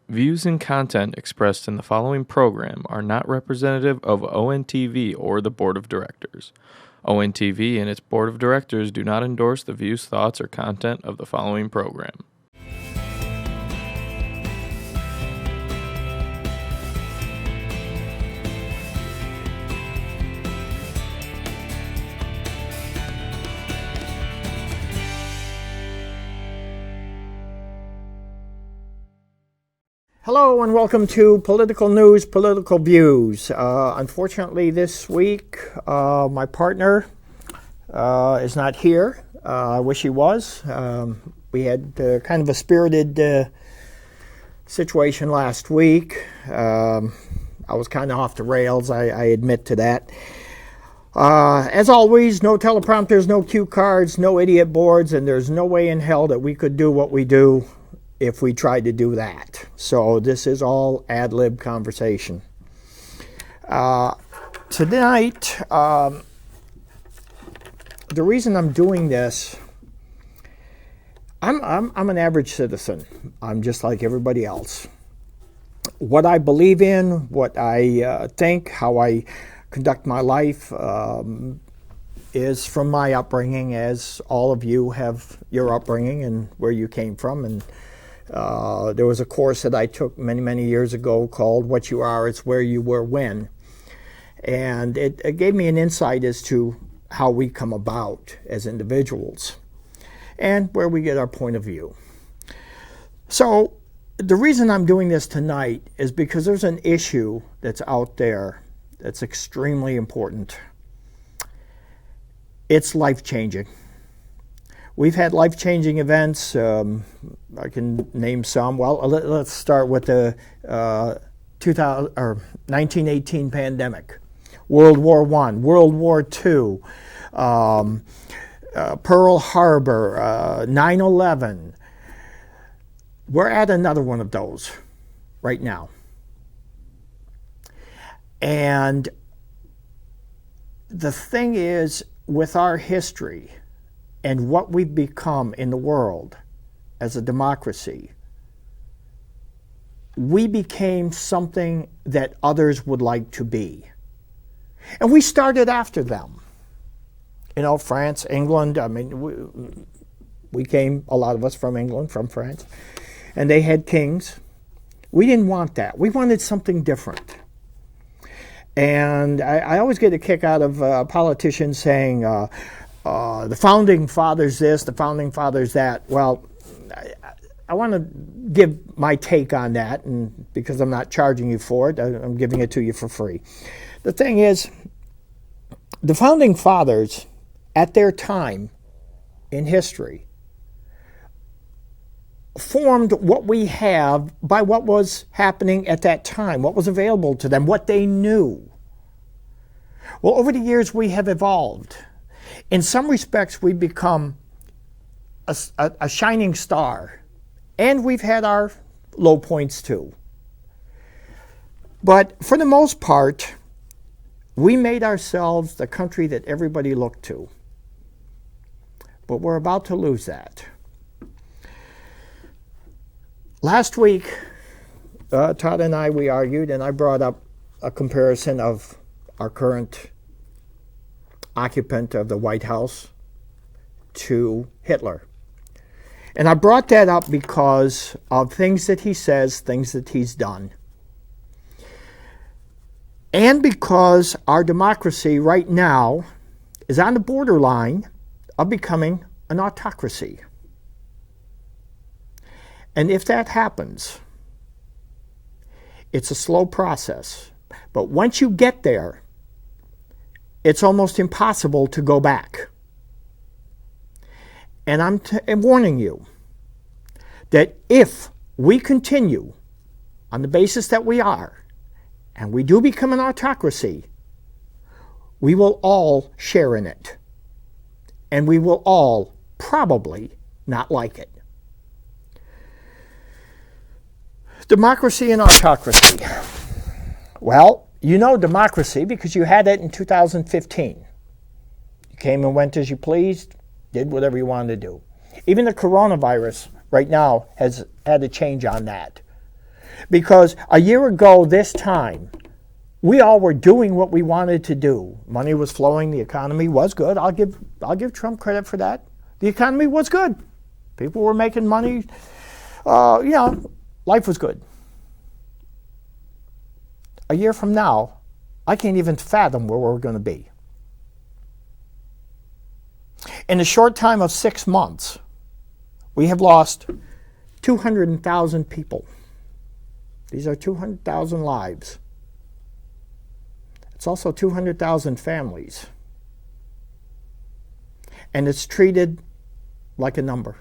Views and content expressed in the following program are not representative of ONTV or the Board of Directors. ONTV and its Board of Directors do not endorse the views, thoughts, or content of the following program. Hello and welcome to Political News, Political Views. Unfortunately this week my partner is not here. I wish he was. We had kind of a spirited situation last week. I was kind of off the rails, I admit to that. As always, no teleprompters, no cue cards, no idiot boards, and there's no way in hell that we could do what we do if we tried to do that. So this is all ad-lib conversation. Tonight, the reason I'm doing this, I'm an average citizen. I'm just like everybody else. What I believe in, what I think, how I conduct my life is from my upbringing, as all of you have your upbringing and where you came from. And there was a course that I took many years ago called What You Are, It's Where You Were When. And it gave me an insight as to how we come about as individuals and where we get our point of view. So the reason I'm doing this tonight is because there's an issue that's out there that's extremely important. It's life-changing. We've had life-changing events. I can name some. Well, let's start with the 1918 pandemic, World War I, World War II, Pearl Harbor, 9/11. We're at another one of those right now. And the thing is, with our history and what we've become in the world as a democracy, we became something that others would like to be. And we started after them. You know, France, England, I mean, we came, a lot of us, from England, from France, and they had kings. We didn't want that. We wanted something different. And I always get a kick out of politicians saying, the founding fathers this, the founding fathers that. Well, I want to give my take on that, and because I'm not charging you for it, I'm giving it to you for free. The thing is, the founding fathers, at their time in history, formed what we have by what was happening at that time, what was available to them, what they knew. Well, over the years, we have evolved. In some respects, we've become a shining star, and we've had our low points too. But for the most part, we made ourselves the country that everybody looked to. But we're about to lose that. Last week, Todd and I, we argued, and I brought up a comparison of our current occupant of the White House to Hitler. And I brought that up because of things that he says, things that he's done. And because our democracy right now is on the borderline of becoming an autocracy. And if that happens, it's a slow process. But once you get there, it's almost impossible to go back. And I'm warning you that if we continue on the basis that we are, and we do become an autocracy, we will all share in it. And we will all probably not like it. Democracy and autocracy. Well, you know democracy because you had it in 2015. You came and went as you pleased, did whatever you wanted to do. Even the coronavirus right now has had a change on that. Because a year ago this time, we all were doing what we wanted to do. Money was flowing. The economy was good. I'll give Trump credit for that. The economy was good. People were making money. Life was good. A year from now, I can't even fathom where we're going to be. In a short time of 6 months, we have lost 200,000 people. These are 200,000 lives. It's also 200,000 families. And it's treated like a number.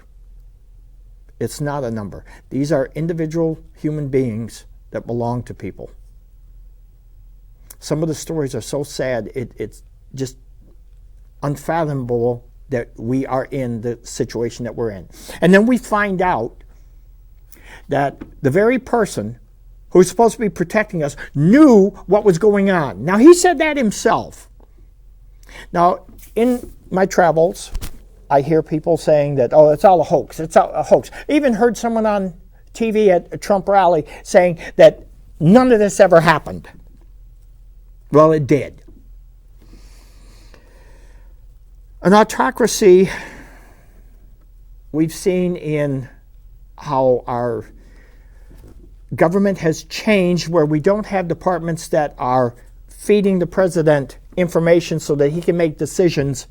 It's not a number. These are individual human beings that belong to people. Some of the stories are so sad, it's just unfathomable that we are in the situation that we're in. And then we find out that the very person who's supposed to be protecting us knew what was going on. Now, he said that himself. Now, in my travels, I hear people saying that, oh, it's all a hoax. It's all a hoax. I even heard someone on TV at a Trump rally saying that none of this ever happened. Well, it did. An autocracy we've seen in how our government has changed, where we don't have departments that are feeding the president information so that he can make decisions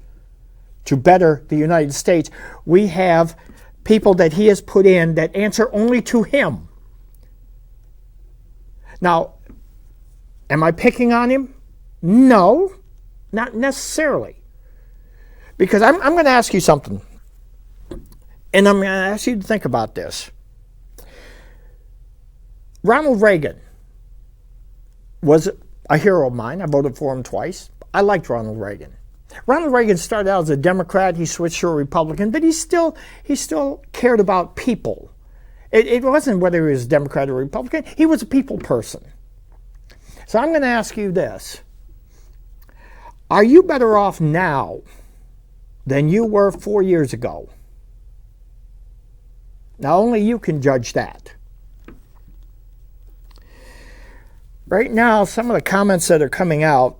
to better the United States. We have people that he has put in that answer only to him. Now, am I picking on him? No, not necessarily. Because I'm going to ask you something. And I'm going to ask you to think about this. Ronald Reagan was a hero of mine. I voted for him twice. I liked Ronald Reagan. Ronald Reagan started out as a Democrat. He switched to a Republican, but he still cared about people. It wasn't whether he was a Democrat or Republican. He was a people person. So I'm going to ask you this. Are you better off now than you were 4 years ago? Now, only you can judge that. Right now, some of the comments that are coming out,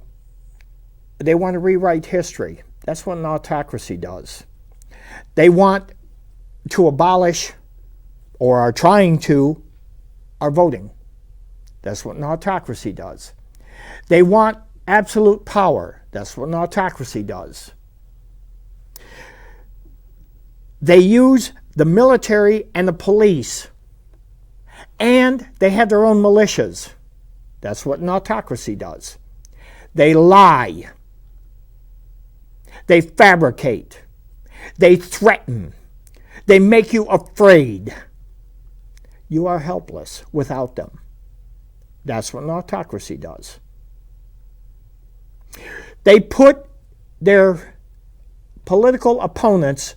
they want to rewrite history. That's what an autocracy does. They want to abolish, or are trying to, our voting. That's what an autocracy does. They want absolute power. That's what an autocracy does. They use the military and the police, and they have their own militias. That's what an autocracy does. They lie. They fabricate. They threaten. They make you afraid. You are helpless without them. That's what an autocracy does. They put their political opponents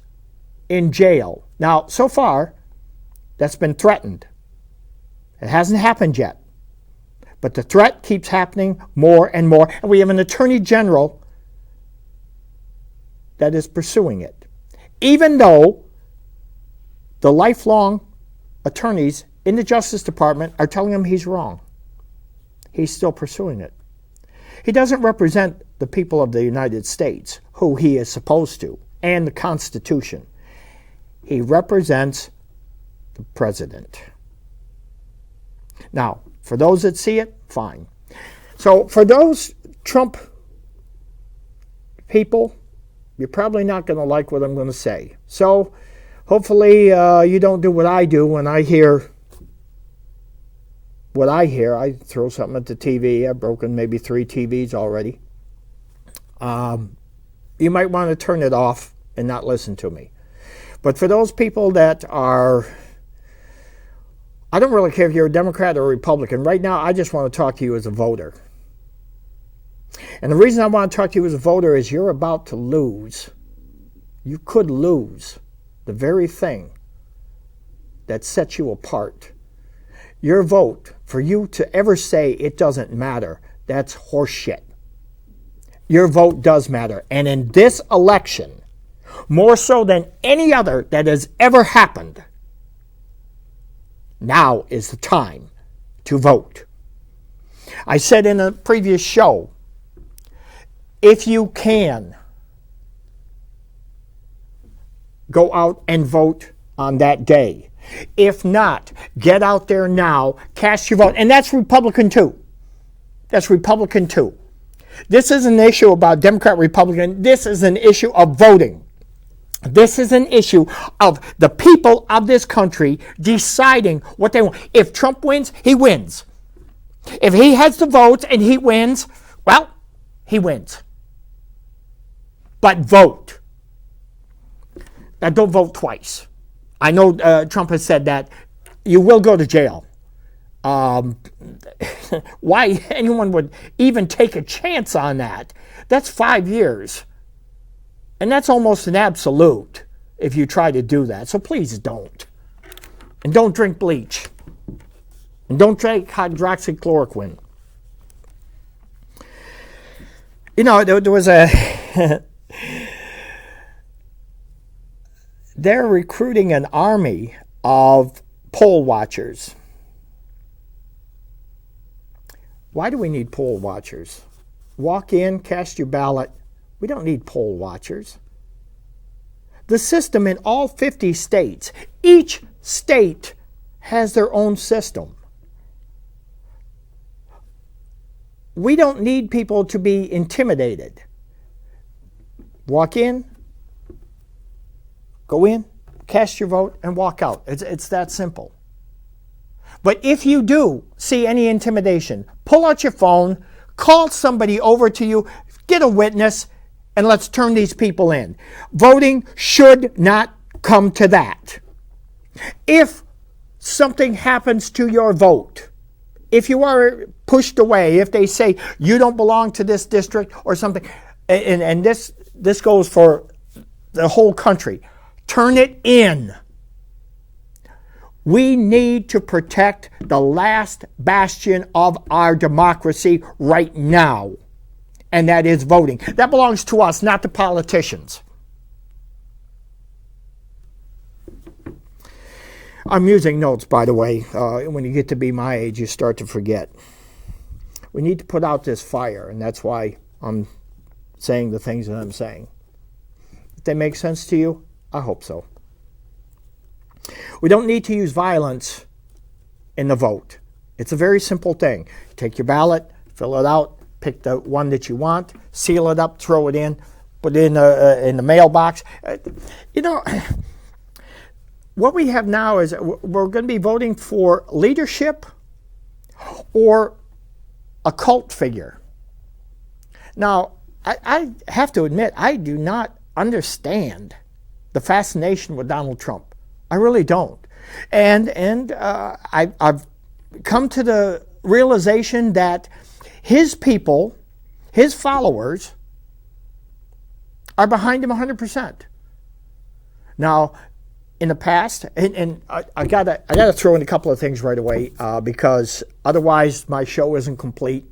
in jail. Now, so far, that's been threatened. It hasn't happened yet. But the threat keeps happening more and more. And we have an attorney general that is pursuing it. Even though the lifelong attorneys in the Justice Department are telling him he's wrong, he's still pursuing it. He doesn't represent the people of the United States, who he is supposed to, and the Constitution. He represents the president. Now, for those that see it, fine. So for those Trump people, you're probably not going to like what I'm going to say. So hopefully you don't do what I do when I hear what I hear. I throw something at the TV. I've broken maybe 3 TVs already. You might want to turn it off and not listen to me. But for those people that are, I don't really care if you're a Democrat or a Republican. Right now, I just want to talk to you as a voter. And the reason I want to talk to you as a voter is you're about to lose. You could lose the very thing that sets you apart. Your vote, for you to ever say it doesn't matter, that's horseshit. Your vote does matter. And in this election, more so than any other that has ever happened, now is the time to vote. I said in a previous show, if you can, go out and vote on that day. If not, get out there now, cast your vote. And that's Republican too. That's Republican too. This is an issue about Democrat, Republican. This is an issue of voting. This is an issue of the people of this country deciding what they want. If Trump wins, he wins. If he has the votes and he wins, well, he wins. But vote. Now, don't vote twice. I know Trump has said that you will go to jail. Why anyone would even take a chance on that? That's 5 years. And that's almost an absolute if you try to do that. So please don't. And don't drink bleach. And don't drink hydroxychloroquine. You know, there was a... They're recruiting an army of poll watchers. Why do we need poll watchers? Walk in, cast your ballot. We don't need poll watchers. The system in all 50 states, each state has their own system. We don't need people to be intimidated. Walk in, go in, cast your vote, and walk out. It's that simple. But if you do see any intimidation, pull out your phone, call somebody over to you, get a witness, and let's turn these people in. Voting should not come to that. If something happens to your vote, if you are pushed away, if they say you don't belong to this district or something, and this goes for the whole country, turn it in. We need to protect the last bastion of our democracy right now, and that is voting. That belongs to us, not the politicians. I'm using notes, by the way. When you get to be my age, you start to forget. We need to put out this fire, and that's why I'm saying the things that I'm saying. If they make sense to you, I hope so. We don't need to use violence in the vote. It's a very simple thing. Take your ballot, fill it out, pick the one that you want, seal it up, throw it in, put it in the mailbox. You know, what we have now is we're going to be voting for leadership or a cult figure. Now, I have to admit, I do not understand the fascination with Donald Trump. I really don't. And I've come to the realization that his people, his followers, are behind him 100%. Now, in the past, and I gotta throw in a couple of things right away because otherwise my show isn't complete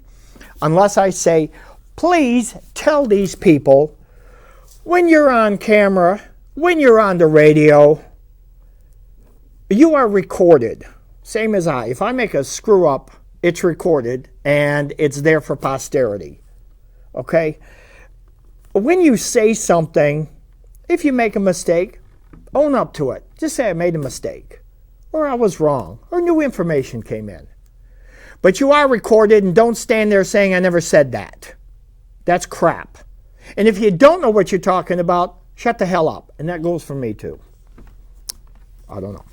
unless I say, please tell these people when you're on camera, when you're on the radio, you are recorded, same as I. If I make a screw up, it's recorded and it's there for posterity. Okay? When you say something, if you make a mistake, own up to it. Just say I made a mistake, or I was wrong, or new information came in. But you are recorded, and don't stand there saying I never said that. That's crap. And if you don't know what you're talking about, shut the hell up. And that goes for me too. I don't know.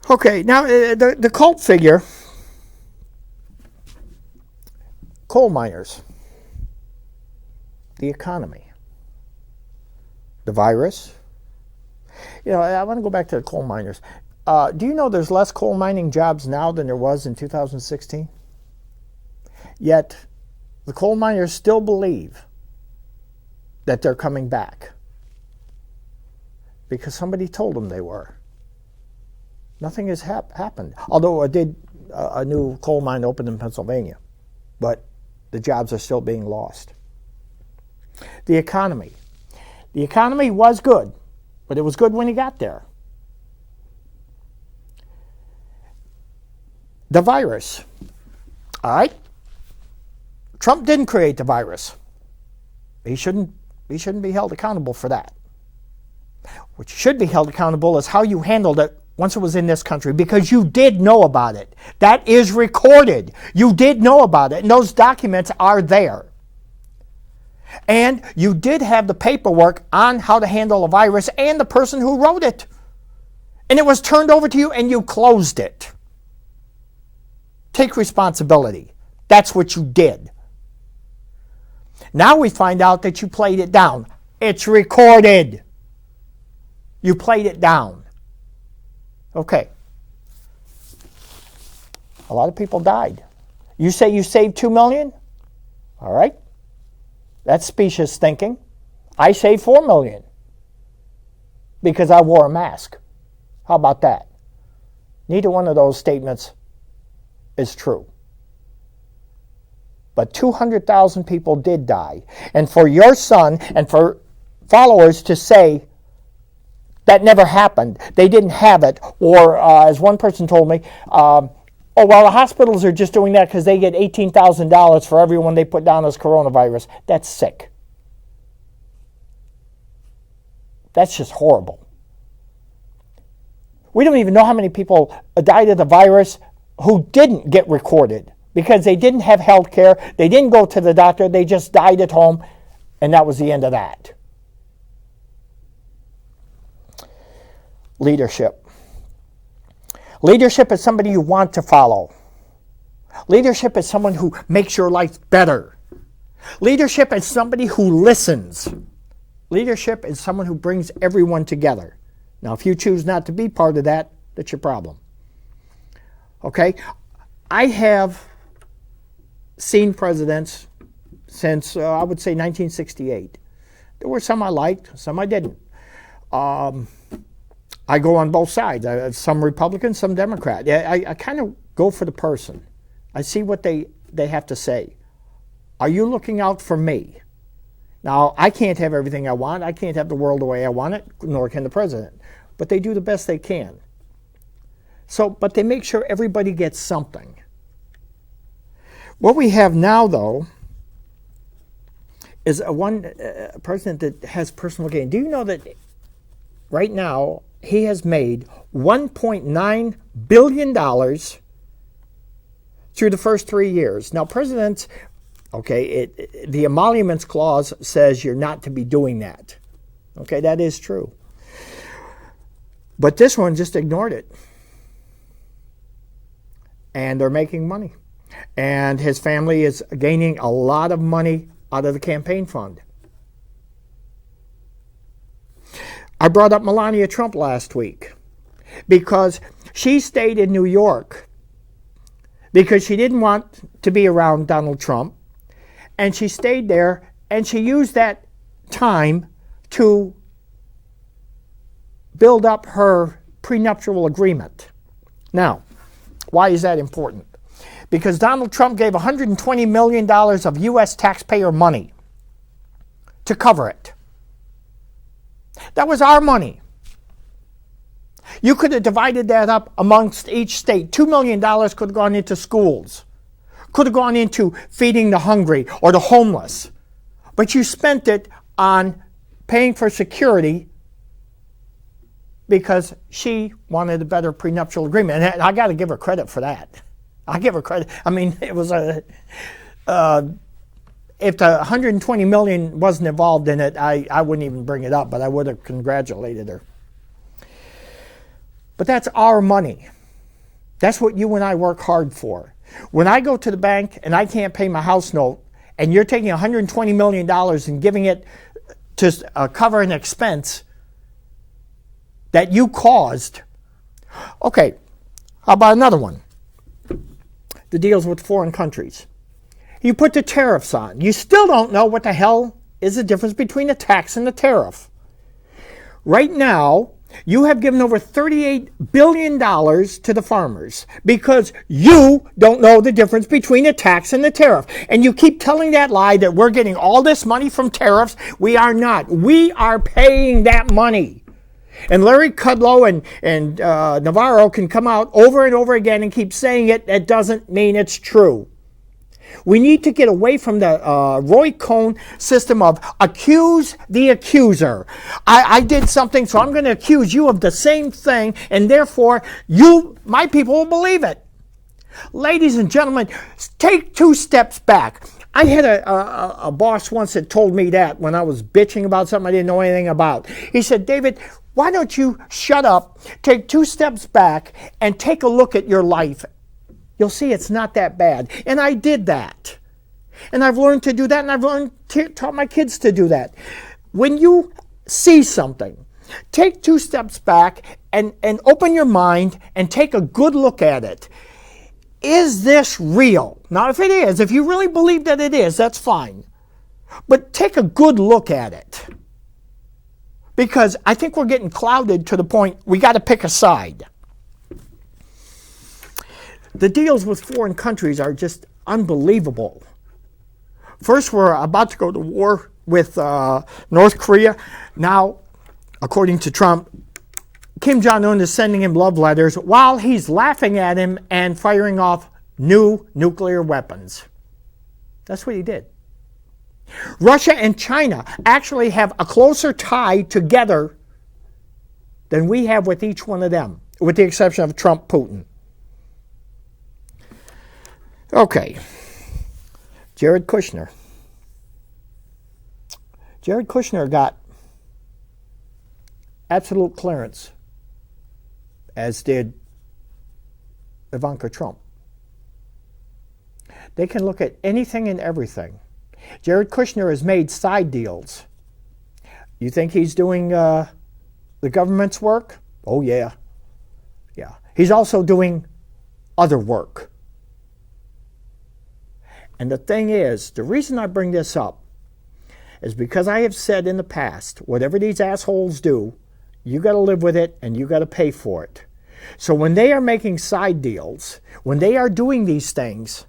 Okay, now the cult figure, coal miners, the economy, the virus. You know, I want to go back to the coal miners. Do you know there's less coal mining jobs now than there was in 2016? Yet, the coal miners still believe that they're coming back because somebody told them they were. Nothing has happened. Although a new coal mine opened in Pennsylvania, but the jobs are still being lost. The economy. The economy was good, but it was good when he got there. the virus. All right? Trump didn't create the virus. He shouldn't be held accountable for that. What you should be held accountable is how you handled it once it was in this country, because you did know about it. That is recorded. You did know about it, and those documents are there. And you did have the paperwork on how to handle a virus and the person who wrote it. And it was turned over to you, and you closed it. Take responsibility. That's what you did. Now we find out that you played it down. It's recorded. You played it down. Okay. A lot of people died. You say you saved 2 million? All right. That's specious thinking. I saved 4 million because I wore a mask. How about that? Neither one of those statements is true. But 200,000 people did die. And for your son and for followers to say that never happened, they didn't have it, or as one person told me, oh, well, the hospitals are just doing that because they get $18,000 for everyone they put down as coronavirus. That's sick. That's just horrible. We don't even know how many people died of the virus who didn't get recorded because they didn't have health care, they didn't go to the doctor, they just died at home, and that was the end of that. Leadership. Leadership is somebody you want to follow. Leadership is someone who makes your life better. Leadership is somebody who listens. Leadership is someone who brings everyone together. Now, if you choose not to be part of that, that's your problem. Okay? I have seen presidents since, I would say, 1968. There were some I liked, some I didn't. I go on both sides. Some Republican, some Democrat. I kind of go for the person. I see what they have to say. Are you looking out for me? Now, I can't have everything I want. I can't have the world the way I want it, nor can the president. But they do the best they can. But they make sure everybody gets something. What we have now, though, is a president that has personal gain. Do you know that right now he has made $1.9 billion through the first 3 years? Now, presidents, the emoluments clause says you're not to be doing that. Okay, that is true. But this one just ignored it. And they're making money. And his family is gaining a lot of money out of the campaign fund. I brought up Melania Trump last week because she stayed in New York because she didn't want to be around Donald Trump. And she stayed there, and she used that time to build up her prenuptial agreement. Now, why is that important? Because Donald Trump gave $120 million of U.S. taxpayer money to cover it. That was our money. You could have divided that up amongst each state. $2 million could have gone into schools, could have gone into feeding the hungry or the homeless. But you spent it on paying for security because she wanted a better prenuptial agreement. And I got to give her credit for that. I give her credit. I mean, it was if the $120 million wasn't involved in it, I wouldn't even bring it up, but I would have congratulated her. But that's our money. That's what you and I work hard for. When I go to the bank and I can't pay my house note, and you're taking $120 million and giving it to cover an expense that you caused. Okay, how about another one? The deals with foreign countries. You put the tariffs on. You still don't know what the hell is the difference between a tax and a tariff. Right now, you have given over $38 billion to the farmers because you don't know the difference between a tax and a tariff. And you keep telling that lie that we're getting all this money from tariffs. We are not. We are paying that money. And Larry Kudlow and Navarro can come out over and over again and keep saying it. That doesn't mean it's true. We need to get away from the Roy Cohn system of accuse the accuser. I did something, so I'm going to accuse you of the same thing, and therefore my people will believe it. Ladies and gentlemen, take 2 steps back. I had a boss once that told me that when I was bitching about something I didn't know anything about. He said, David, why don't you shut up, take 2 steps back, and take a look at your life. You'll see it's not that bad. And I did that. And I've learned to do that, and I've taught my kids to do that. When you see something, take 2 steps back and open your mind and take a good look at it. Is this real? Now, if it is, if you really believe that it is, that's fine. But take a good look at it. Because I think we're getting clouded to the point we got to pick a side. The deals with foreign countries are just unbelievable. First, we're about to go to war with North Korea. Now, according to Trump, Kim Jong-un is sending him love letters while he's laughing at him and firing off new nuclear weapons. That's what he did. Russia and China actually have a closer tie together than we have with each one of them, with the exception of Trump, Putin. Okay. Jared Kushner. Jared Kushner got absolute clearance, as did Ivanka Trump. They can look at anything and everything. Jared Kushner has made side deals. You think he's doing the government's work? Oh, yeah. Yeah. He's also doing other work. And the thing is, the reason I bring this up is because I have said in the past, whatever these assholes do, you got to live with it and you got to pay for it. So when they are making side deals, when they are doing these things,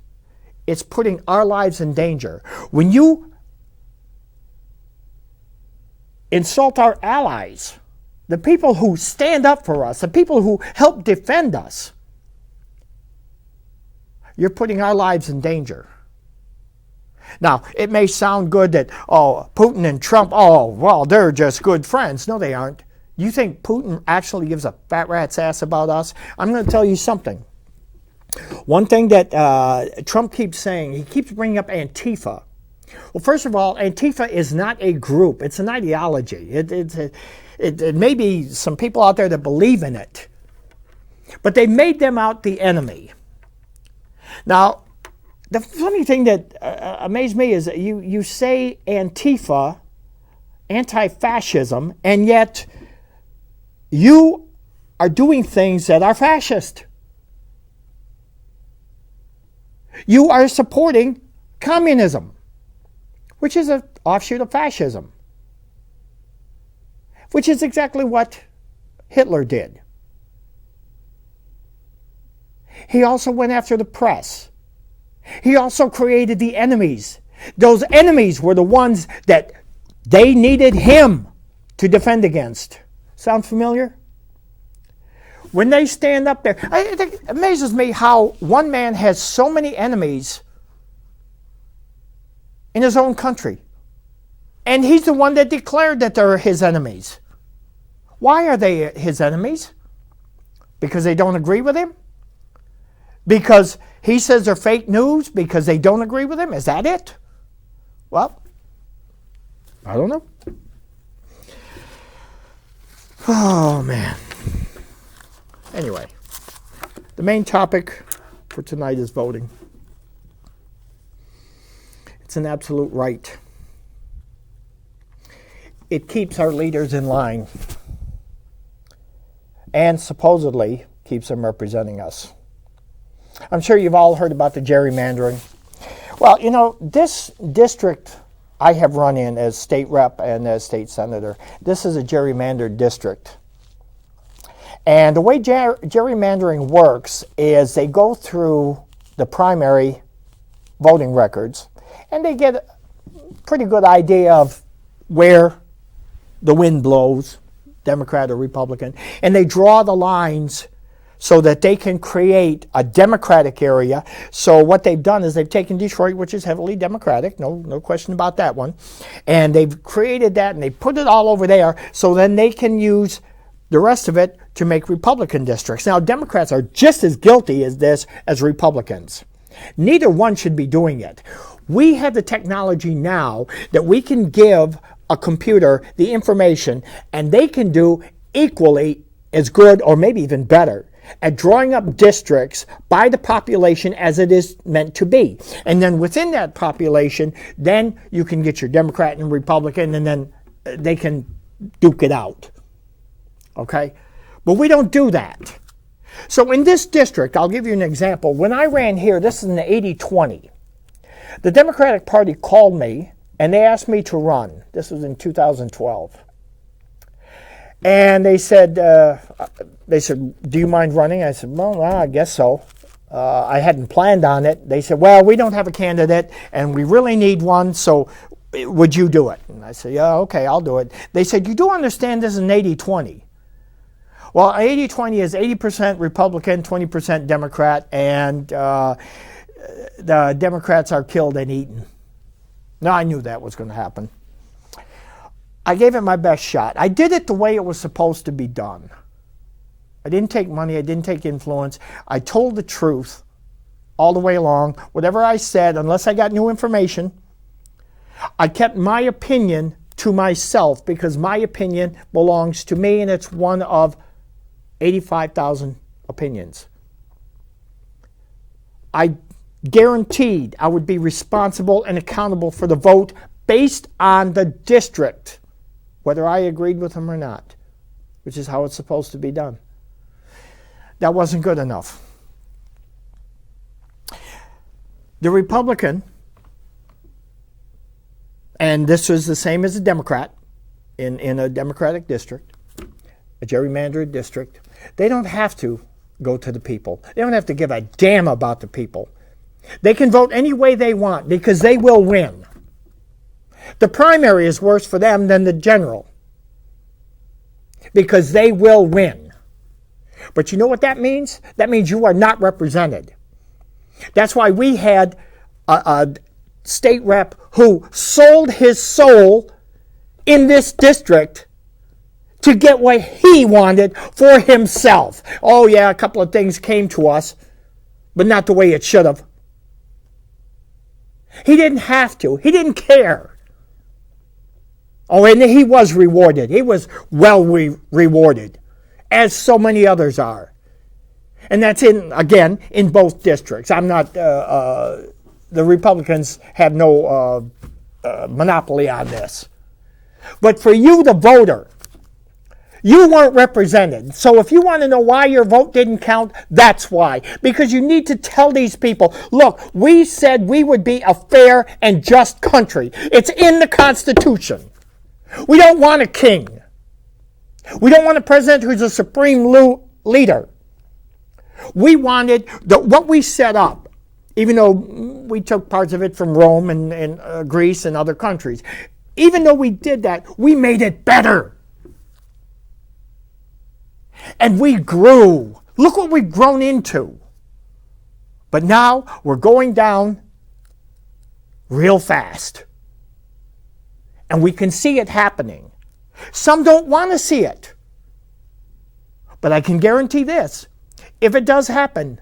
it's putting our lives in danger. When you insult our allies, the people who stand up for us, the people who help defend us, you're putting our lives in danger. Now, it may sound good that, Putin and Trump, they're just good friends. No, they aren't. You think Putin actually gives a fat rat's ass about us? I'm going to tell you something. One thing that Trump keeps saying, he keeps bringing up Antifa. Well, first of all, Antifa is not a group. It's an ideology. It may be some people out there that believe in it. But they made them out the enemy. Now, the funny thing that amazed me is that you say Antifa, anti-fascism, and yet you are doing things that are fascist. You are supporting communism, which is an offshoot of fascism, which is exactly what Hitler did. He also went after the press. He also created the enemies. Those enemies were the ones that they needed him to defend against. Sound familiar? When they stand up there, it amazes me how one man has so many enemies in his own country. And he's the one that declared that they're his enemies. Why are they his enemies? Because they don't agree with him? Because he says they're fake news because they don't agree with him? Is that it? Well, I don't know. Oh, man. Anyway, the main topic for tonight is voting. It's an absolute right. It keeps our leaders in line and supposedly keeps them representing us. I'm sure you've all heard about the gerrymandering. Well, you know, this district I have run in as state rep and as state senator, this is a gerrymandered district. And the way gerrymandering works is they go through the primary voting records and they get a pretty good idea of where the wind blows, Democrat or Republican, and they draw the lines so that they can create a Democratic area. So what they've done is they've taken Detroit, which is heavily Democratic, no question about that one, and they've created that and they put it all over there so then they can use the rest of it to make Republican districts. Now, Democrats are just as guilty as this as Republicans. Neither one should be doing it. We have the technology now that we can give a computer the information and they can do equally as good or maybe even better at drawing up districts by the population as it is meant to be. And then within that population, then you can get your Democrat and Republican, and then they can duke it out. Okay? But we don't do that. So in this district, I'll give you an example. When I ran here, this is in the 80-20. The Democratic Party called me and they asked me to run. This was in 2012. And they said, do you mind running? I said, well, I guess so. I hadn't planned on it. They said, well, we don't have a candidate, and we really need one, so would you do it? And I said, yeah, okay, I'll do it. They said, you do understand this is an 80-20. Well, 80-20 is 80% Republican, 20% Democrat, and the Democrats are killed and eaten. Now, I knew that was going to happen. I gave it my best shot. I did it the way it was supposed to be done. I didn't take money. I didn't take influence. I told the truth all the way along. Whatever I said, unless I got new information, I kept my opinion to myself because my opinion belongs to me and it's one of 85,000 opinions. I guaranteed I would be responsible and accountable for the vote based on the district, whether I agreed with them or not, which is how it's supposed to be done. That wasn't good enough. The Republican, and this was the same as a Democrat in a Democratic district, a gerrymandered district, they don't have to go to the people. They don't have to give a damn about the people. They can vote any way they want because they will win. The primary is worse for them than the general because they will win. But you know what that means? That means you are not represented. That's why we had a state rep who sold his soul in this district to get what he wanted for himself. Oh yeah, a couple of things came to us, but not the way it should have. He didn't have to. He didn't care. Oh, and he was rewarded. He was well rewarded, as so many others are. And that's again, in both districts. I'm not, the Republicans have no monopoly on this. But for you, the voter, you weren't represented. So if you want to know why your vote didn't count, that's why. Because you need to tell these people, look, we said we would be a fair and just country. It's in the Constitution. We don't want a king. We don't want a president who's a supreme leader. We wanted what we set up, even though we took parts of it from Rome and Greece and other countries. Even though we did that, we made it better. And we grew. Look what we've grown into. But now we're going down real fast. And we can see it happening. Some don't want to see it. But I can guarantee this. If it does happen,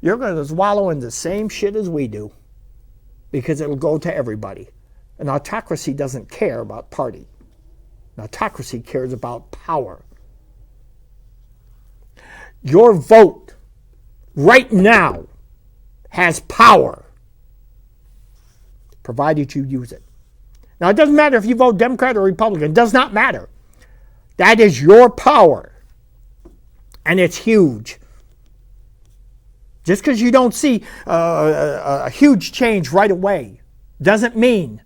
you're going to wallow in the same shit as we do. Because it'll go to everybody. An autocracy doesn't care about party. An autocracy cares about power. Your vote right now has power, provided you use it. Now, it doesn't matter if you vote Democrat or Republican. It does not matter. That is your power. And it's huge. Just because you don't see a huge change right away doesn't mean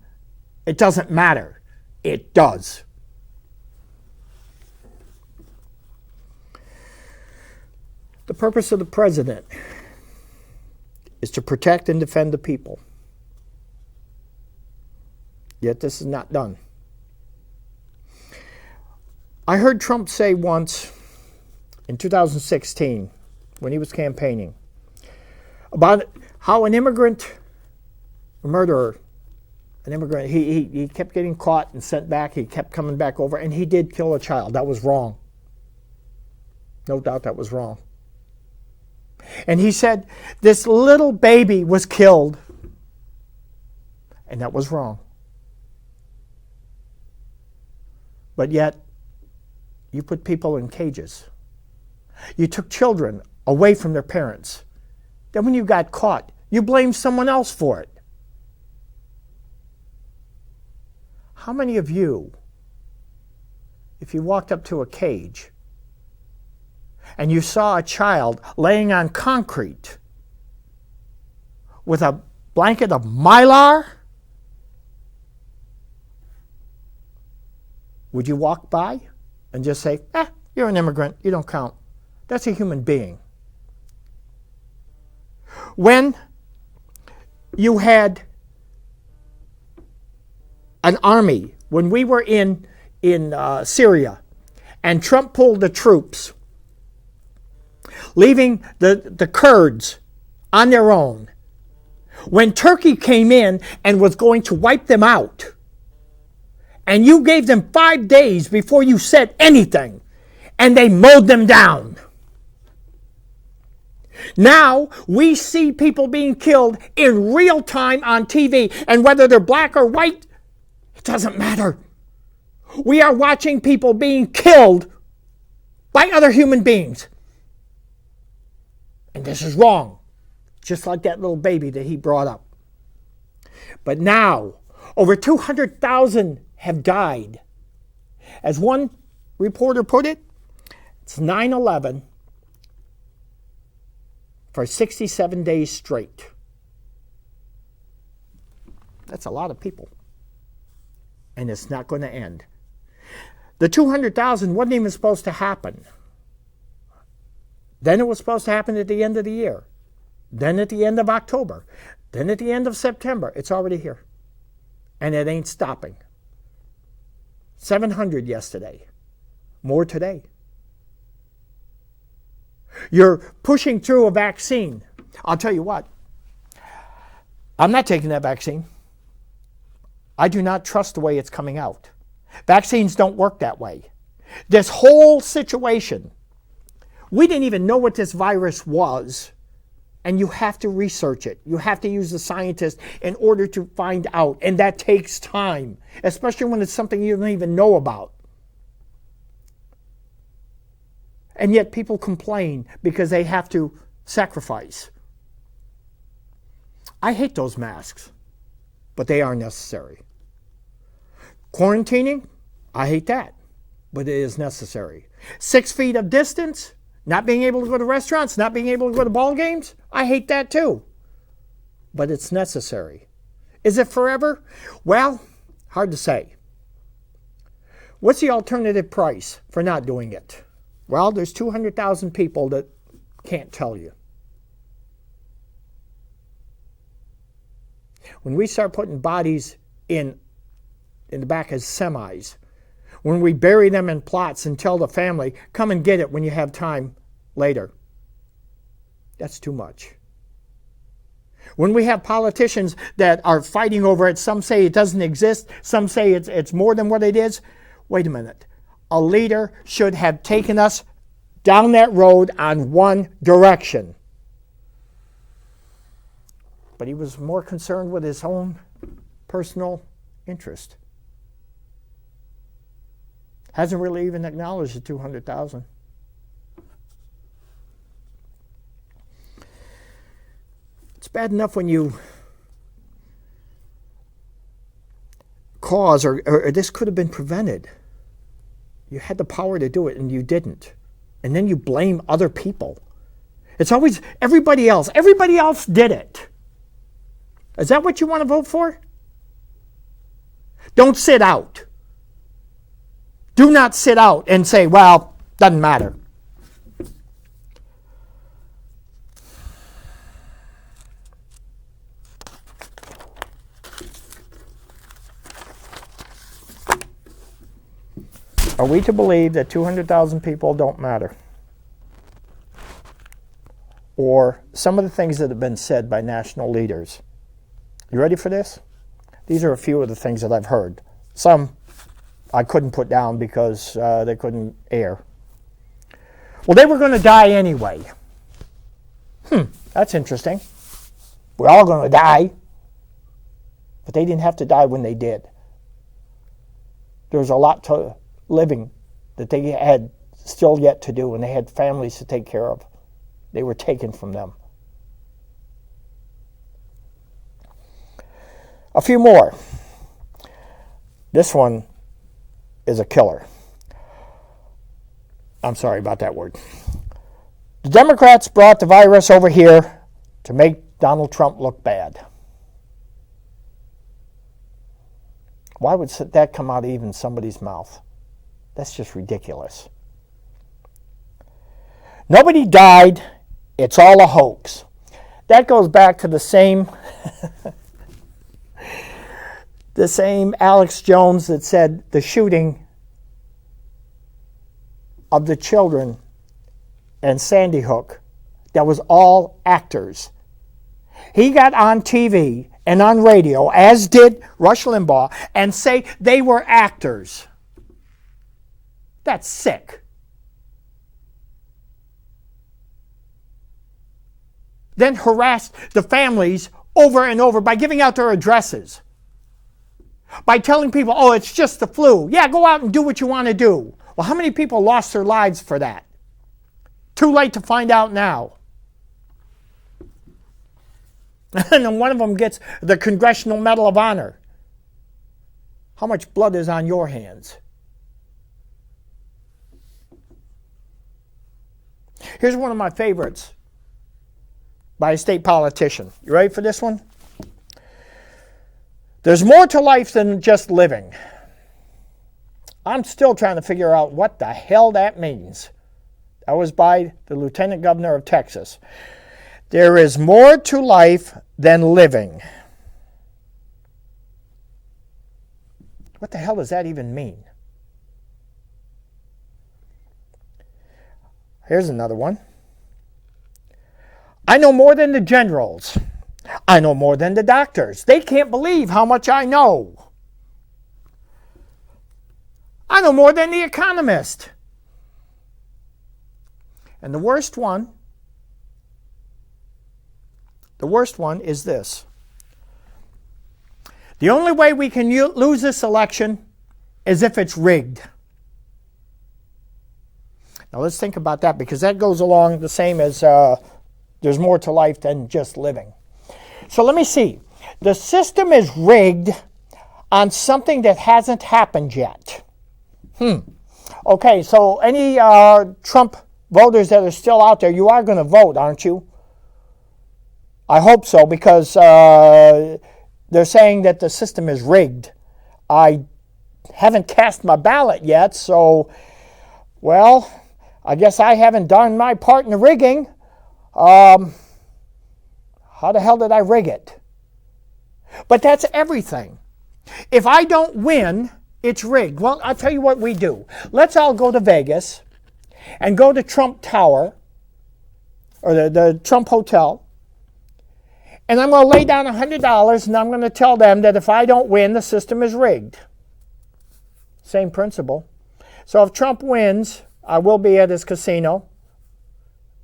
it doesn't matter. It does. The purpose of the president is to protect and defend the people. Yet this is not done. I heard Trump say once in 2016 when he was campaigning about how an immigrant, a murderer, an immigrant, he kept getting caught and sent back. He kept coming back over, and he did kill a child. That was wrong. No doubt that was wrong. And he said this little baby was killed, and that was wrong. But yet, you put people in cages. You took children away from their parents. Then when you got caught, you blamed someone else for it. How many of you, if you walked up to a cage and you saw a child laying on concrete with a blanket of Mylar, would you walk by and just say, you're an immigrant, you don't count? That's a human being. When you had an army, when we were in Syria, and Trump pulled the troops, leaving the Kurds on their own, when Turkey came in and was going to wipe them out, and you gave them 5 days before you said anything, and they mowed them down. Now we see people being killed in real time on TV, and whether they're black or white, it doesn't matter. We are watching people being killed by other human beings. And this is wrong, just like that little baby that he brought up. But now, over 200,000 have died. As one reporter put it, it's 9/11 for 67 days straight. That's a lot of people. And it's not going to end. The 200,000 wasn't even supposed to happen. Then it was supposed to happen at the end of the year. Then at the end of October. Then at the end of September. It's already here. And it ain't stopping. 700 yesterday. More today. You're pushing through a vaccine. I'll tell you what. I'm not taking that vaccine. I do not trust the way it's coming out. Vaccines don't work that way. This whole situation, we didn't even know what this virus was, and you have to research it. You have to use the scientists in order to find out, and that takes time, especially when it's something you don't even know about. And yet people complain because they have to sacrifice. I hate those masks, but they are necessary. Quarantining, I hate that, but it is necessary. 6 feet of distance, not being able to go to restaurants, not being able to go to ball games, I hate that too. But it's necessary. Is it forever? Well, hard to say. What's the alternative price for not doing it? Well, there's 200,000 people that can't tell you. When we start putting bodies in the back of semis, when we bury them in plots and tell the family, come and get it when you have time later, that's too much. When we have politicians that are fighting over it, some say it doesn't exist, some say it's more than what it is. Wait a minute. A leader should have taken us down that road on one direction. But he was more concerned with his own personal interest. Hasn't really even acknowledged the 200,000. It's bad enough when you cause, or this could have been prevented. You had the power to do it and you didn't. And then you blame other people. It's always everybody else. Everybody else did it. Is that what you want to vote for? Don't sit out. Do not sit out and say, well, doesn't matter. Are we to believe that 200,000 people don't matter? Or some of the things that have been said by national leaders. You ready for this? These are a few of the things that I've heard. Some I couldn't put down because they couldn't air. Well, they were going to die anyway. That's interesting. We're all going to die. But they didn't have to die when they did. There was a lot to living that they had still yet to do, and they had families to take care of. They were taken from them. A few more. This one is a killer. I'm sorry about that word. The Democrats brought the virus over here to make Donald Trump look bad. Why would that come out of even somebody's mouth? That's just ridiculous. Nobody died. It's all a hoax. That goes back to the same Alex Jones that said the shooting of the children and Sandy Hook, that was all actors. He got on TV and on radio, as did Rush Limbaugh, and say they were actors. That's sick. Then harassed the families over and over by giving out their addresses. By telling people, oh, it's just the flu. Yeah, go out and do what you want to do. Well, how many people lost their lives for that? Too late to find out now. And then one of them gets the Congressional Medal of Honor. How much blood is on your hands? Here's one of my favorites by a state politician. You ready for this one? There's more to life than just living. I'm still trying to figure out what the hell that means. That was by the Lieutenant Governor of Texas. There is more to life than living. What the hell does that even mean? Here's another one. I know more than the generals. I know more than the doctors. They can't believe how much I know. I know more than the economist. And the worst one is this. The only way we can lose this election is if it's rigged. Now let's think about that, because that goes along the same as there's more to life than just living. So let me see. The system is rigged on something that hasn't happened yet. Okay, so any Trump voters that are still out there, you are going to vote, aren't you? I hope so, because they're saying that the system is rigged. I haven't cast my ballot yet, so, well, I guess I haven't done my part in the rigging. How the hell did I rig it? But that's everything. If I don't win, it's rigged. Well, I'll tell you what we do. Let's all go to Vegas and go to Trump Tower, or the Trump Hotel, and I'm going to lay down $100, and I'm going to tell them that if I don't win, the system is rigged. Same principle. So if Trump wins, I will be at his casino,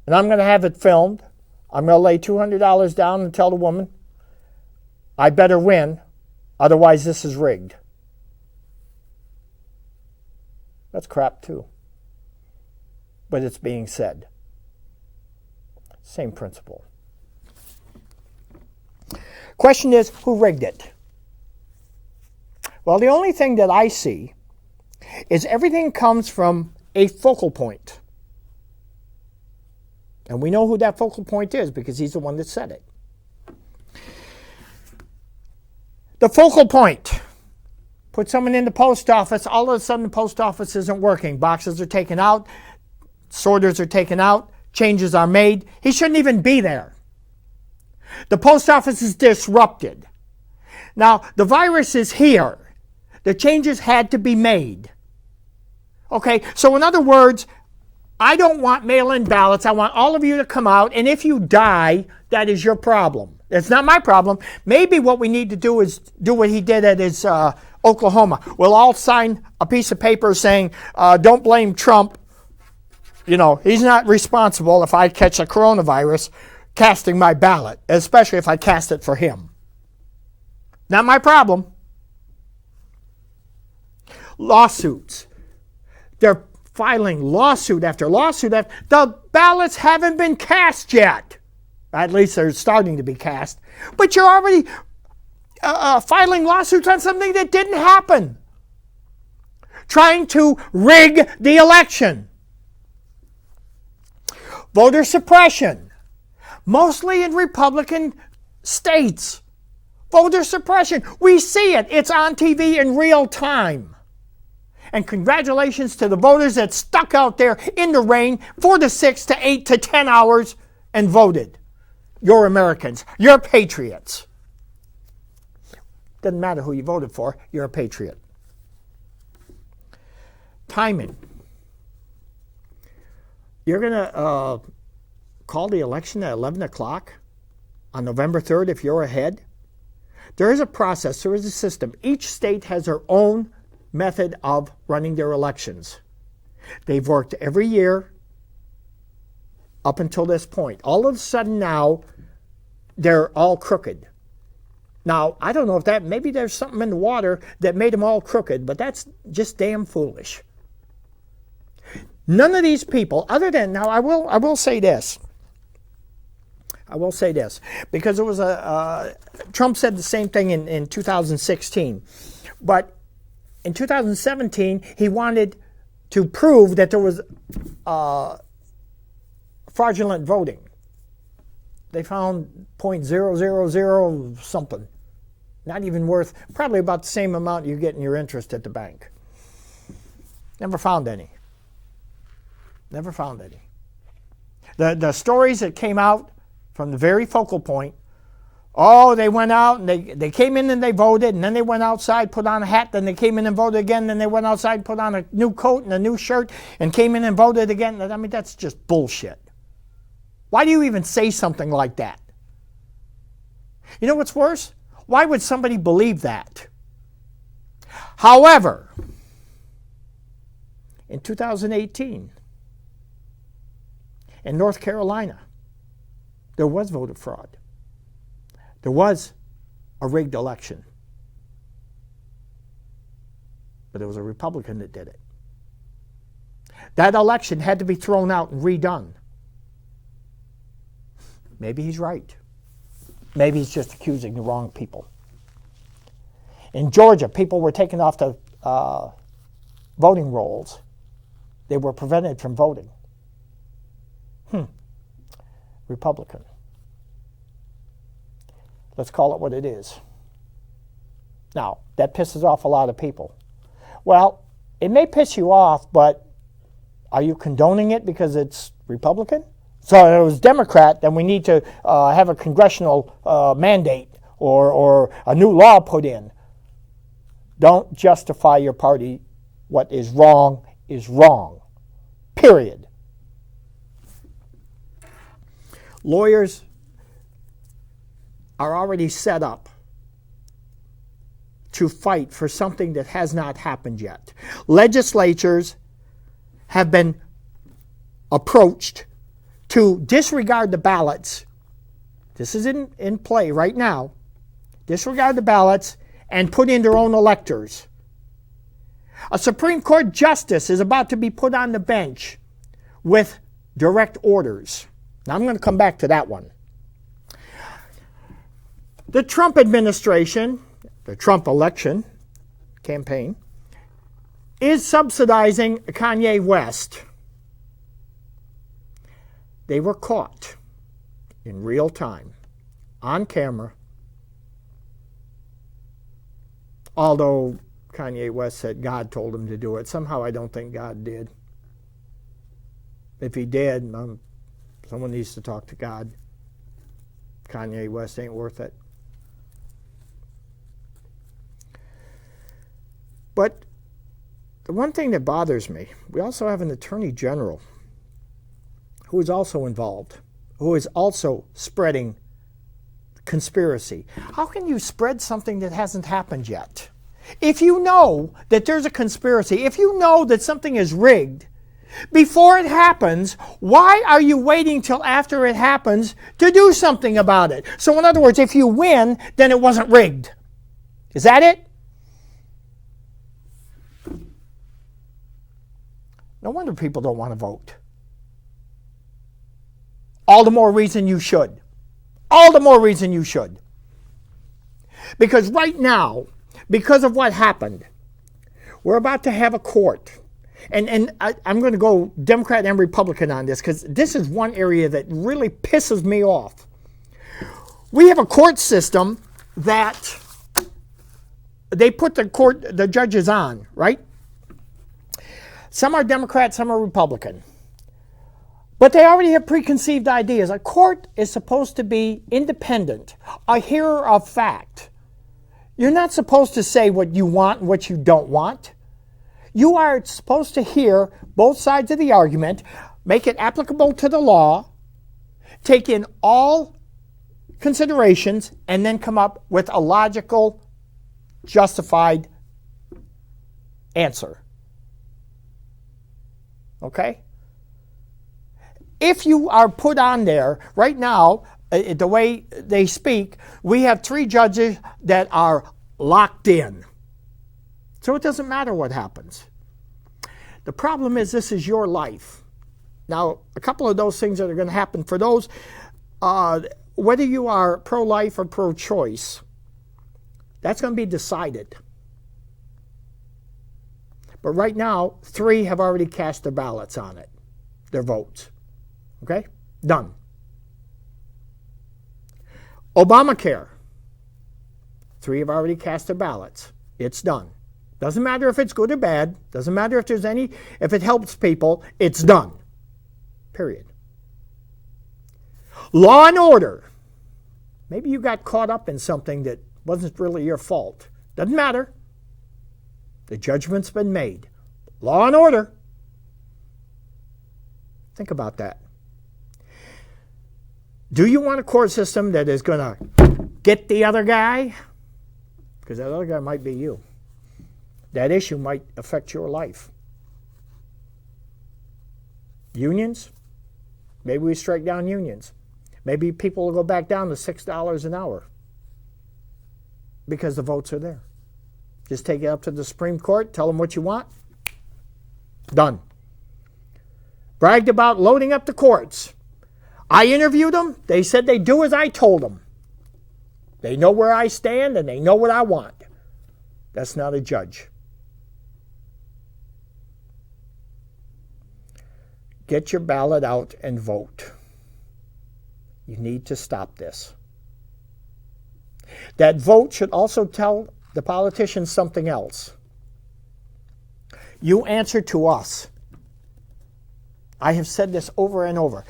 and I'm going to have it filmed. I'm going to lay $200 down and tell the woman, I better win, otherwise this is rigged. That's crap too. But it's being said. Same principle. Question is, who rigged it? Well, the only thing that I see is everything comes from a focal point. And we know who that focal point is because he's the one that said it. The focal point. Put someone in the post office, all of a sudden the post office isn't working. Boxes are taken out, sorters are taken out, changes are made. He shouldn't even be there. The post office is disrupted. Now, the virus is here. The changes had to be made. Okay, so in other words, I don't want mail-in ballots. I want all of you to come out, and if you die, that is your problem. It's not my problem. Maybe what we need to do is do what he did at his Oklahoma. We'll all sign a piece of paper saying, don't blame Trump. You know, he's not responsible if I catch a coronavirus casting my ballot, especially if I cast it for him. Not my problem. Lawsuits. They're filing lawsuit after lawsuit. The ballots haven't been cast yet. At least they're starting to be cast. But you're already filing lawsuits on something that didn't happen. Trying to rig the election. Voter suppression. Mostly in Republican states. Voter suppression. We see it. It's on TV in real time. And congratulations to the voters that stuck out there in the rain 4 to 6 to 8 to 10 hours and voted. You're Americans. You're patriots. Doesn't matter who you voted for. You're a patriot. Timing. You're going to call the election at 11 o'clock on November 3rd if you're ahead. There is a process. There is a system. Each state has their own method of running their elections. They've worked every year up until this point. All of a sudden now, they're all crooked. Now, I don't know if that, maybe there's something in the water that made them all crooked, but that's just damn foolish. None of these people, other than, now I will say this. I will say this, because it was Trump said the same thing in 2016, but in 2017, he wanted to prove that there was fraudulent voting. They found .000 something. Not even worth, probably about the same amount you get in your interest at the bank. Never found any. Never found any. The stories that came out from the very focal point, oh, they went out and they came in and they voted, and then they went outside, put on a hat, then they came in and voted again, then they went outside, put on a new coat and a new shirt, and came in and voted again. I mean, that's just bullshit. Why do you even say something like that? You know what's worse? Why would somebody believe that? However, in 2018, in North Carolina, there was voter fraud. There was a rigged election. But it was a Republican that did it. That election had to be thrown out and redone. Maybe he's right. Maybe he's just accusing the wrong people. In Georgia, people were taken off the voting rolls. They were prevented from voting. Republican. Let's call it what it is. Now, that pisses off a lot of people. Well, it may piss you off, but are you condoning it because it's Republican? So if it was Democrat, then we need to have a congressional mandate or a new law put in. Don't justify your party. What is wrong is wrong. Period. Lawyers are already set up to fight for something that has not happened yet. Legislatures have been approached to disregard the ballots. This is in play right now. Disregard the ballots and put in their own electors. A Supreme Court justice is about to be put on the bench with direct orders. Now I'm going to come back to that one. The Trump administration, the Trump election campaign, is subsidizing Kanye West. They were caught in real time, on camera, although Kanye West said God told him to do it. Somehow I don't think God did. If he did, someone needs to talk to God. Kanye West ain't worth it. But the one thing that bothers me, we also have an attorney general who is also involved, who is also spreading conspiracy. How can you spread something that hasn't happened yet? If you know that there's a conspiracy, if you know that something is rigged, before it happens, why are you waiting till after it happens to do something about it? So in other words, if you win, then it wasn't rigged. Is that it? No wonder people don't want to vote. All the more reason you should. All the more reason you should. Because right now, because of what happened, we're about to have a court. And I'm going to go Democrat and Republican on this because this is one area that really pisses me off. We have a court system that they put the judges on, right? Some are Democrat, some are Republican. But they already have preconceived ideas. A court is supposed to be independent, a hearer of fact. You're not supposed to say what you want and what you don't want. You are supposed to hear both sides of the argument, make it applicable to the law, take in all considerations, and then come up with a logical, justified answer. Okay? If you are put on there, right now, the way they speak, we have 3 judges that are locked in. So it doesn't matter what happens. The problem is this is your life. Now, a couple of those things that are going to happen for those, whether you are pro-life or pro-choice, that's going to be decided. But right now, 3 have already cast their ballots on it, their votes. Okay? Done. Obamacare. 3 have already cast their ballots. It's done. Doesn't matter if it's good or bad. Doesn't matter if it helps people. It's done. Period. Law and order. Maybe you got caught up in something that wasn't really your fault. Doesn't matter. The judgment's been made. Law and order. Think about that. Do you want a court system that is going to get the other guy? Because that other guy might be you. That issue might affect your life. Unions? Maybe we strike down unions. Maybe people will go back down to $6 an hour because the votes are there. Just take it up to the Supreme Court, tell them what you want. Done. Bragged about loading up the courts. I interviewed them. They said they do as I told them. They know where I stand and they know what I want. That's not a judge. Get your ballot out and vote. You need to stop this. That vote should also tell the politicians something else. You answer to us. I have said this over and over.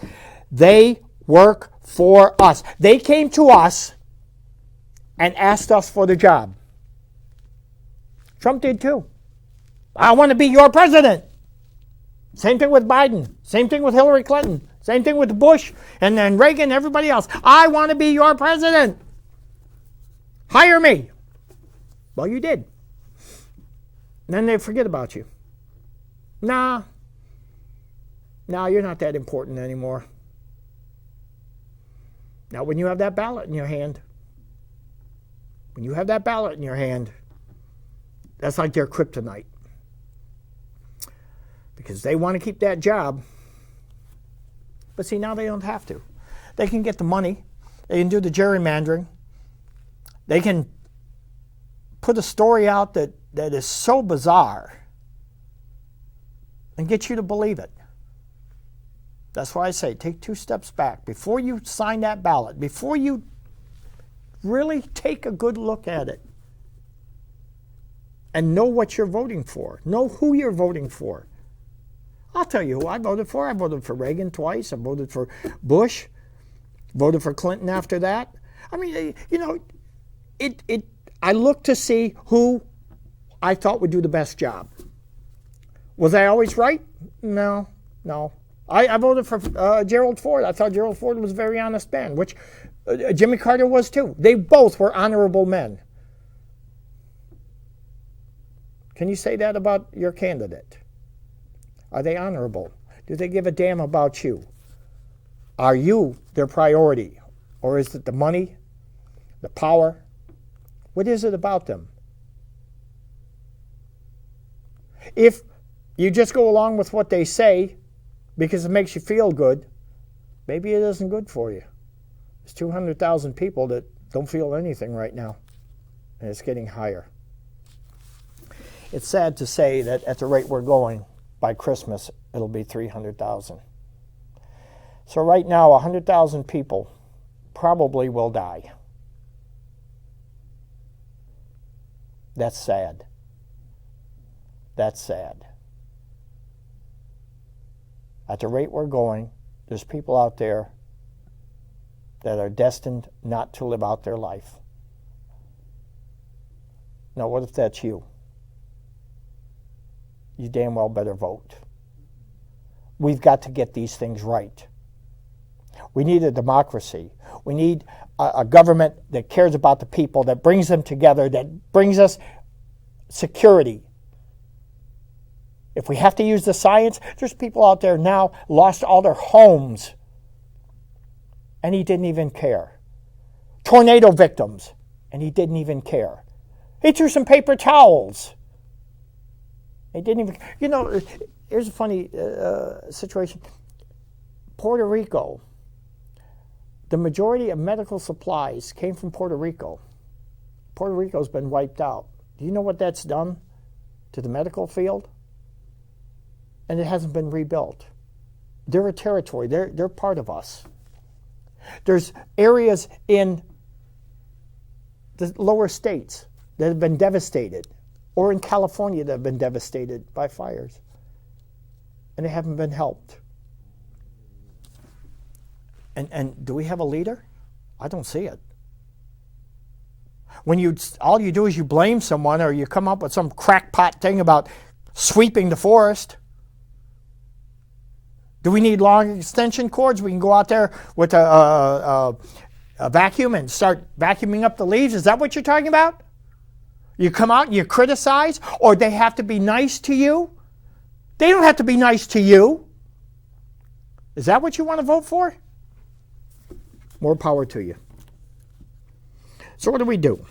They work for us. They came to us and asked us for the job. Trump did too. I want to be your president. Same thing with Biden. Same thing with Hillary Clinton. Same thing with Bush and then Reagan, everybody else. I want to be your president. Hire me. Well, you did. And then they forget about you. Nah, you're not that important anymore. Now, when you have that ballot in your hand, that's like their kryptonite. Because they want to keep that job. But see, now they don't have to. They can get the money. They can do the gerrymandering. They can put a story out that is so bizarre and get you to believe it. That's why I say take 2 steps back. Before you sign that ballot, before you really take a good look at it and know what you're voting for, know who you're voting for. I'll tell you who I voted for. I voted for Reagan twice. I voted for Bush. Voted for Clinton after that. I mean, you know, I looked to see who I thought would do the best job. Was I always right? No. I voted for Gerald Ford. I thought Gerald Ford was a very honest man, which Jimmy Carter was too. They both were honorable men. Can you say that about your candidate? Are they honorable? Do they give a damn about you? Are you their priority? Or is it the money, the power? What is it about them? If you just go along with what they say because it makes you feel good, maybe it isn't good for you. There's 200,000 people that don't feel anything right now, and it's getting higher. It's sad to say that at the rate we're going, by Christmas, it'll be 300,000. So right now, 100,000 people probably will die. That's sad. That's sad. At the rate we're going, there's people out there that are destined not to live out their life. Now, what if that's you? You damn well better vote. We've got to get these things right. We need a democracy. We need a government that cares about the people, that brings them together, that brings us security. If we have to use the science, there's people out there now lost all their homes, and he didn't even care. Tornado victims, and he didn't even care. He threw some paper towels. He didn't even, here's a funny situation. Puerto Rico, the majority of medical supplies came from Puerto Rico. Puerto Rico's been wiped out. Do you know what that's done to the medical field? And it hasn't been rebuilt. They're a territory. They're part of us. There's areas in the lower states that have been devastated, or in California that have been devastated by fires, and they haven't been helped. And do we have a leader? I don't see it. When all you do is you blame someone, or you come up with some crackpot thing about sweeping the forest. Do we need long extension cords? We can go out there with a vacuum and start vacuuming up the leaves. Is that what you're talking about? You come out and you criticize, or they have to be nice to you? They don't have to be nice to you. Is that what you want to vote for? More power to you. So what do?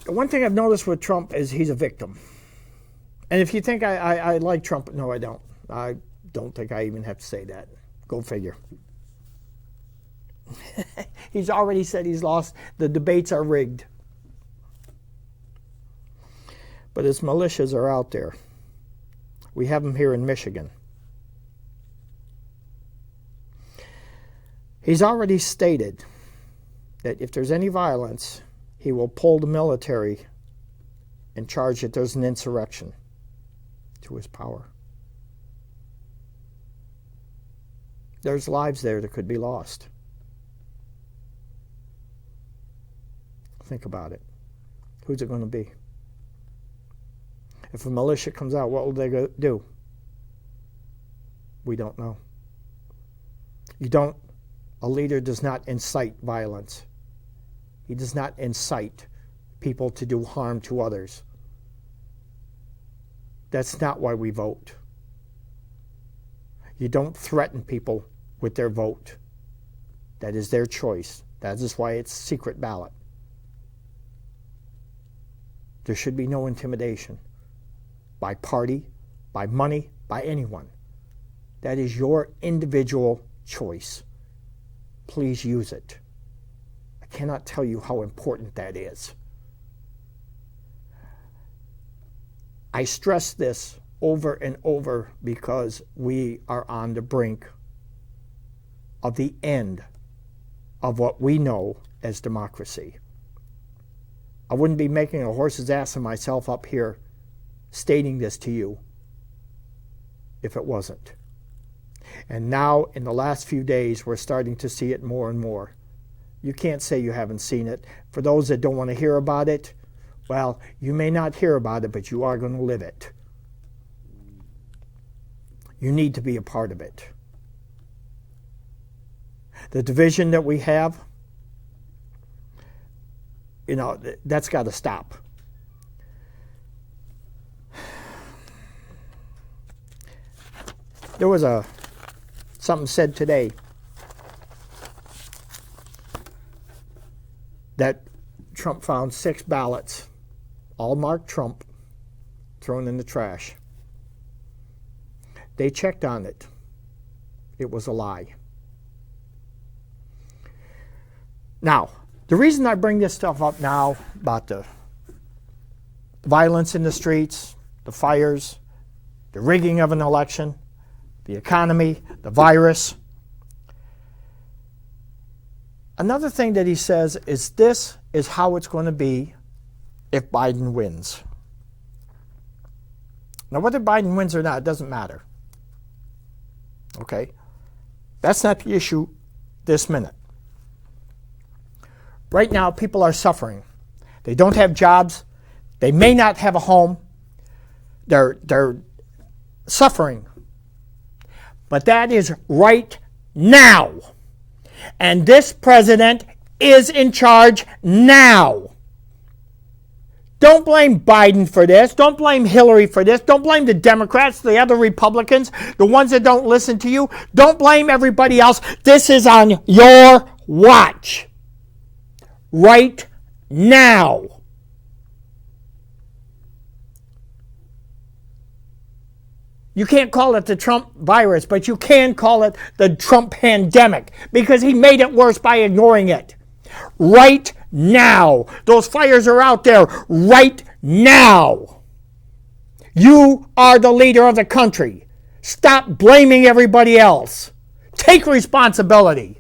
The one thing I've noticed with Trump is he's a victim. And if you think I like Trump, no, I don't. I don't think I even have to say that. Go figure. He's already said he's lost. The debates are rigged. But his militias are out there. We have them here in Michigan. He's already stated that if there's any violence, he will pull the military and charge that there's an insurrection to his power. There's lives there that could be lost. Think about it. Who's it going to be? If a militia comes out, what will they do? We don't know. A leader does not incite violence. He does not incite people to do harm to others. That's not why we vote. You don't threaten people with their vote. That is their choice. That is why it's secret ballot. There should be no intimidation by party, by money, by anyone. That is your individual choice. Please use it. I cannot tell you how important that is. I stress this over and over because we are on the brink of the end of what we know as democracy. I wouldn't be making a horse's ass of myself up here stating this to you if it wasn't. And now, in the last few days, we're starting to see it more and more. You can't say you haven't seen it. For those that don't want to hear about it, Well, you may not hear about it, but you are going to live it. You need to be a part of it. The division that we have, that's got to stop. There was something said today that Trump found 6 ballots, all marked Trump, thrown in the trash. They checked on it. It was a lie. Now, the reason I bring this stuff up now about the violence in the streets, the fires, the rigging of an election, the economy, the virus. Another thing that he says is this is how it's going to be if Biden wins. Now, whether Biden wins or not, it doesn't matter. Okay? That's not the issue this minute. Right now, people are suffering. They don't have jobs. They may not have a home. They're suffering. But that is right now. And this president is in charge now. Don't blame Biden for this. Don't blame Hillary for this. Don't blame the Democrats, the other Republicans, the ones that don't listen to you. Don't blame everybody else. This is on your watch. Right now. You can't call it the Trump virus, but you can call it the Trump pandemic because he made it worse by ignoring it. Right now. Those fires are out there right now. You are the leader of the country. Stop blaming everybody else. Take responsibility.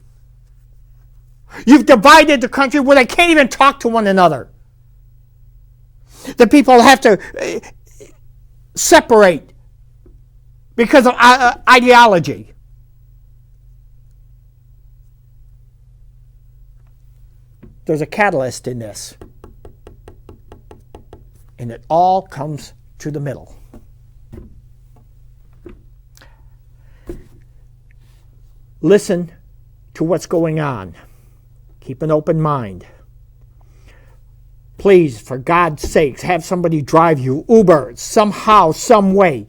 You've divided the country where they can't even talk to one another. The people have to separate because of ideology. There's a catalyst in this. And it all comes to the middle. Listen to what's going on. Keep an open mind. Please, for God's sakes, have somebody drive you Uber somehow, some way.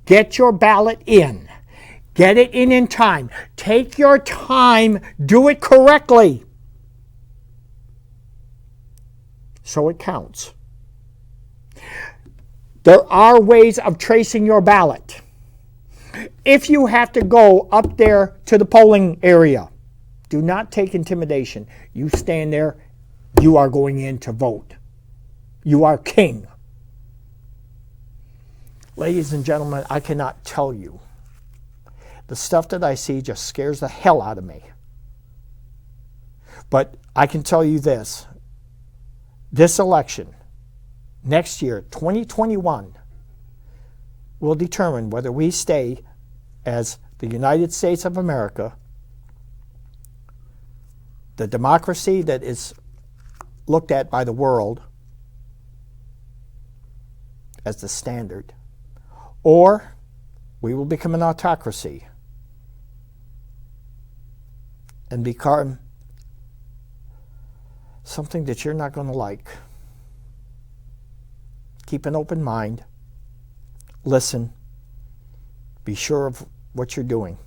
Get your ballot in. Get it in time. Take your time. Do it correctly. So it counts. There are ways of tracing your ballot. If you have to go up there to the polling area, do not take intimidation. You stand there. You are going in to vote. You are king. Ladies and gentlemen, I cannot tell you. The stuff that I see just scares the hell out of me. But I can tell you this. This election, next year, 2021, will determine whether we stay as the United States of America, the democracy that is looked at by the world as the standard, or we will become an autocracy and become something that you're not going to like. Keep an open mind. Listen. Be sure of what you're doing.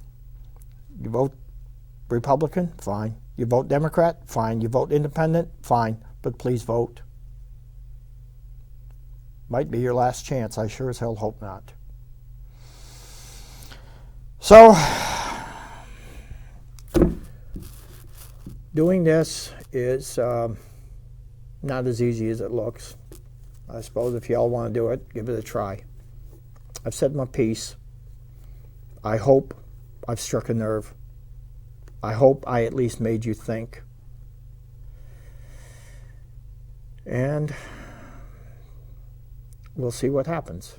You vote Republican? Fine. You vote Democrat? Fine. You vote Independent? Fine. But please vote. Might be your last chance. I sure as hell hope not. So, doing this is not as easy as it looks. I suppose if y'all want to do it, give it a try. I've said my piece. I hope I've struck a nerve. I hope I at least made you think. And we'll see what happens.